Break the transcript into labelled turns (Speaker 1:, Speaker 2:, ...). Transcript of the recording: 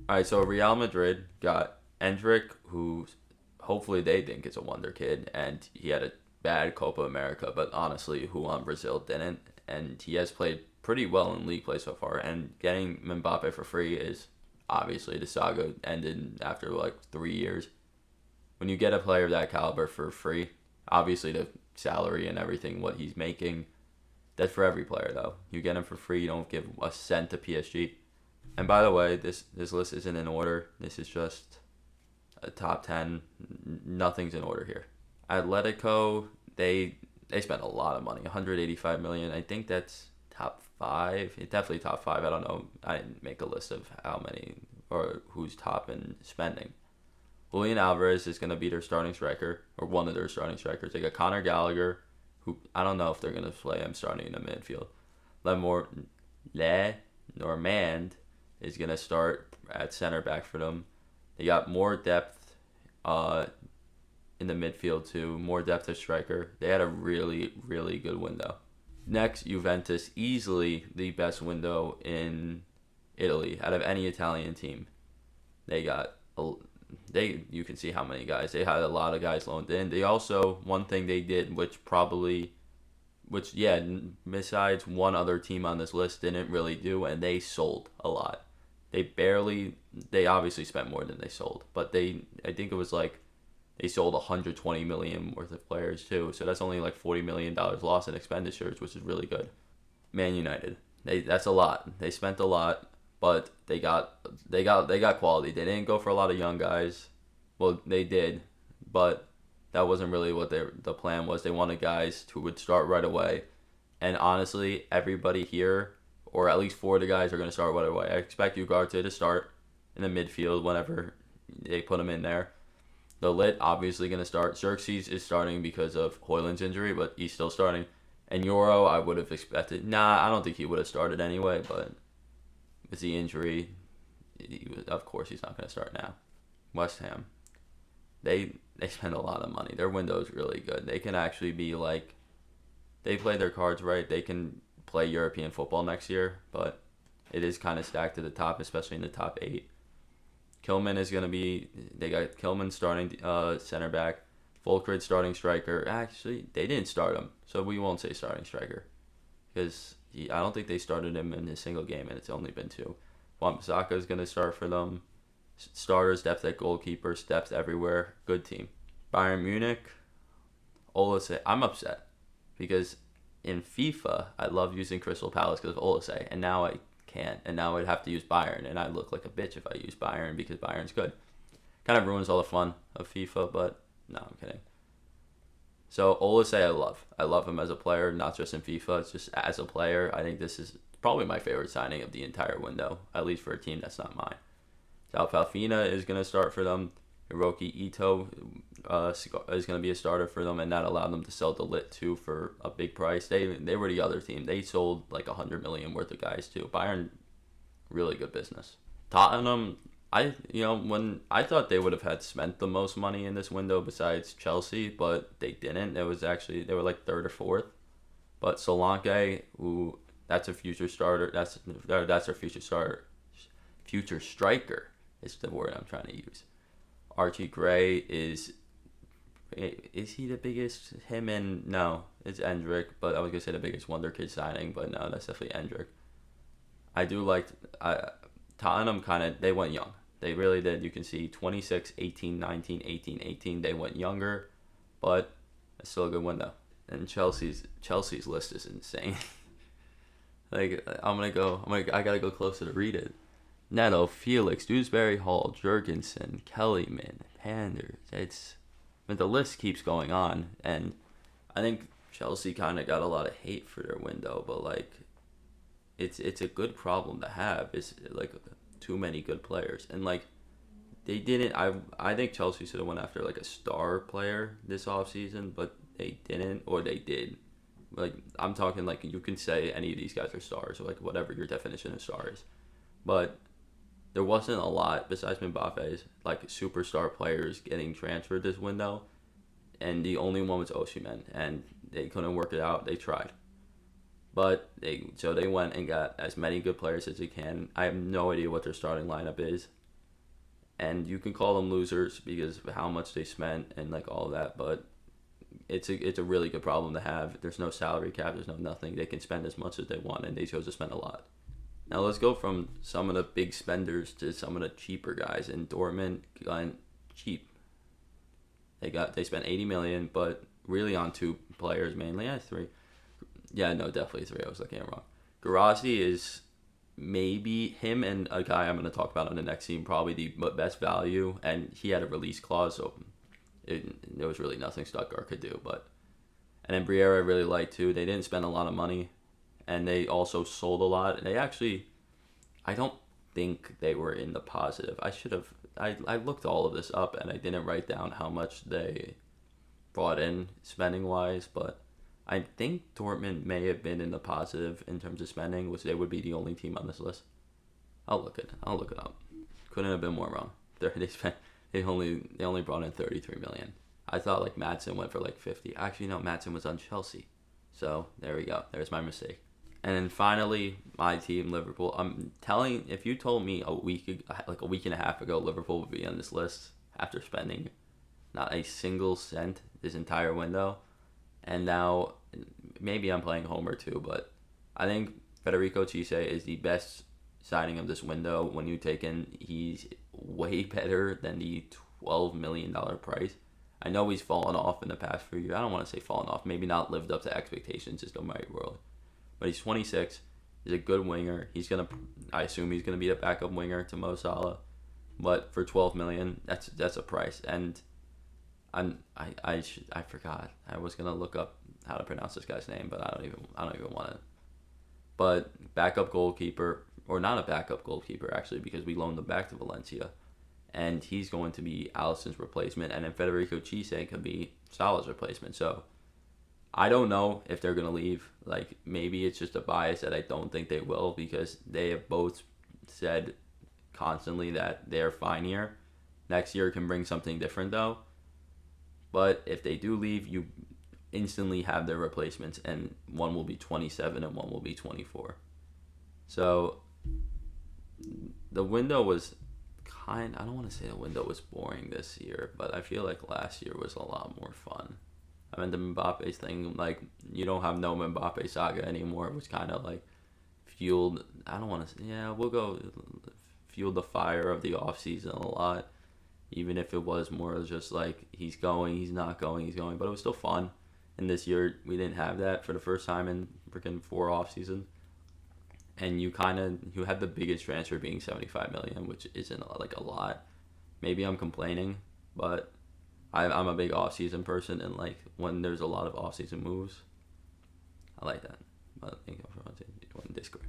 Speaker 1: All right, so Real Madrid got Endrick, who hopefully they think is a wonder kid, and he had a bad Copa America, but honestly, who on Brazil didn't, and he has played pretty well in league play so far. And getting Mbappe for free is obviously the saga ended after like 3 years. When you get a player of that caliber for free, obviously the salary and everything, what he's making, that's for every player though. You get him for free, you don't give a cent to PSG. And by the way, this list isn't in order. This is just a top 10. Nothing's in order here. Atletico, they spent a lot of money, 185 million. I think that's top 5. It's definitely top 5. I don't know. I didn't make a list of how many or who's top in spending. Julian Alvarez is going to be their starting striker, or one of their starting strikers. They got Conor Gallagher, who I don't know if they're going to play him starting in the midfield. Le Normand is going to start at center back for them. They got more depth in the midfield too, more depth at striker. They had a really, really good window. Next, Juventus, easily the best window in Italy out of any Italian team. They got you can see how many guys. They had a lot of guys loaned in. They also, one thing they did, besides one other team on this list didn't really do, and they sold a lot. They obviously spent more than they sold, but I think it was like, they sold 120 million worth of players too, so that's only like $40 million lost in expenditures, which is really good. Man United, that's a lot. They spent a lot, but they got quality. They didn't go for a lot of young guys. Well, they did, but that wasn't really what the plan was. They wanted guys who would start right away, and honestly, everybody here, or at least 4 of the guys, are going to start right away. I expect Ugarte to start in the midfield whenever they put him in there. The Lit obviously going to start. Xerxes is starting because of Hoyland's injury, but he's still starting. And Euro, I would have expected. I don't think he would have started anyway, but with the injury, of course he's not going to start now. West Ham, they spend a lot of money. Their window is really good. They can actually be like, they play their cards right. They can play European football next year, but it is kind of stacked to the top, especially in the top 8. Kilman is going to be, they got Kilman starting center back, Fulkrid starting striker. Actually, they didn't start him, so we won't say starting striker, because I don't think they started him in a single game, and it's only been 2. Wan-Bissaka is going to start for them. Starters, depth at goalkeeper, depth everywhere. Good team. Bayern Munich, Olise. I'm upset, because in FIFA, I love using Crystal Palace because of Olise, and now I can't, and now I'd have to use Bayern, and I look like a bitch if I use Bayern because Bayern's good. Kind of ruins all the fun of FIFA, but no, I'm kidding. So Olise, I love him as a player, not just in FIFA. It's just as a player. I think this is probably my favorite signing of the entire window, at least for a team that's not mine. Sal Falfina is going to start for them. Hiroki Ito is going to be a starter for them, and that allowed them to sell the Lit too for a big price. They were the other team. They sold like 100 million worth of guys too. Bayern, really good business. Tottenham, when I thought they would have had spent the most money in this window besides Chelsea, but they didn't. It was actually, they were like 3rd or 4th. But Solanke, who that's a future starter. That's their future starter. Future striker is the word I'm trying to use. Archie Gray is he the biggest? Him and no, it's Endrick. But I was gonna say the biggest wonder kid signing, but no, that's definitely Endrick. I do like Tottenham. They went young. They really did. You can see 26, 18, 19, 18, 18. They went younger, but it's still a good window. And Chelsea's list is insane. I gotta go closer to read it. Neto, Felix, Dewsbury Hall, Jurgensen, Kellyman, Panders. The list keeps going on, and I think Chelsea kind of got a lot of hate for their window, but like, it's a good problem to have. It's like too many good players, and like they didn't. I think Chelsea should have went after like a star player this offseason, but they didn't, or they did. Like, I'm talking like, you can say any of these guys are stars, or like whatever your definition of star is, but there wasn't a lot besides Mbappe's like superstar players getting transferred this window, and the only one was Osimhen, and they couldn't work it out. They tried, but they went and got as many good players as they can. I have no idea what their starting lineup is. and you can call them losers because of how much they spent and like all of that, but it's a really good problem to have. There's no salary cap, there's no nothing. They can spend as much as they want, and they chose to spend a lot. Now let's go from some of the big spenders to some of the cheaper guys. And Dortmund got cheap. They spent 80 million, but really on two players mainly. Yeah, three. Yeah, no, definitely three. I was looking at it wrong. Garasi is maybe him and a guy I'm going to talk about on the next team, probably the best value, and he had a release clause, so there was really nothing Stuttgart could do. But and then Briere I really liked too. They didn't spend a lot of money, and they also sold a lot. And they actually, I don't think they were in the positive. I should have. I looked all of this up, and I didn't write down how much they brought in spending wise, but I think Dortmund may have been in the positive in terms of spending, which they would be the only team on this list. I'll look it up. Couldn't have been more wrong. They only brought in 33 million. I thought like Madsen went for like 50. Actually, no, Madsen was on Chelsea. So there we go. There's my mistake. And then finally, my team, Liverpool. If you told me a week and a half ago, Liverpool would be on this list after spending not a single cent this entire window, and now maybe I'm playing Homer too, but I think Federico Cisse is the best signing of this window. When you take in, he's way better than the $12 million price. I know he's fallen off in the past few years. I don't want to say fallen off. Maybe not lived up to expectations is the right word. But he's 26. He's a good winger. I assume he's gonna be a backup winger to Mo Salah. But for 12 million, that's a price. And I forgot. I was gonna look up how to pronounce this guy's name, but I don't even want to. But backup goalkeeper, or not a backup goalkeeper actually, because we loaned him back to Valencia, and he's going to be Alisson's replacement, and then Federico Cisse could be Salah's replacement. So I don't know if they're gonna leave. Like maybe it's just a bias that I don't think they will, because they have both said constantly that they're fine here. Next year can bring something different though. But if they do leave, you instantly have their replacements, and one will be 27 and one will be 24. So the window was I don't want to say the window was boring this year, but I feel like last year was a lot more fun. I mean, the Mbappe thing, like, you don't have no Mbappe saga anymore, which kind of like fueled, I don't want to say, yeah, we'll go, fueled the fire of the offseason a lot. Even if it was more just like he's going, he's not going, he's going, but it was still fun. And this year we didn't have that for the first time in freaking 4 off seasons. And you had the biggest transfer being 75 million, which isn't like a lot. Maybe I'm complaining, but I'm a big off season person, and like when there's a lot of off season moves, I like that. But I think I'm on Discord.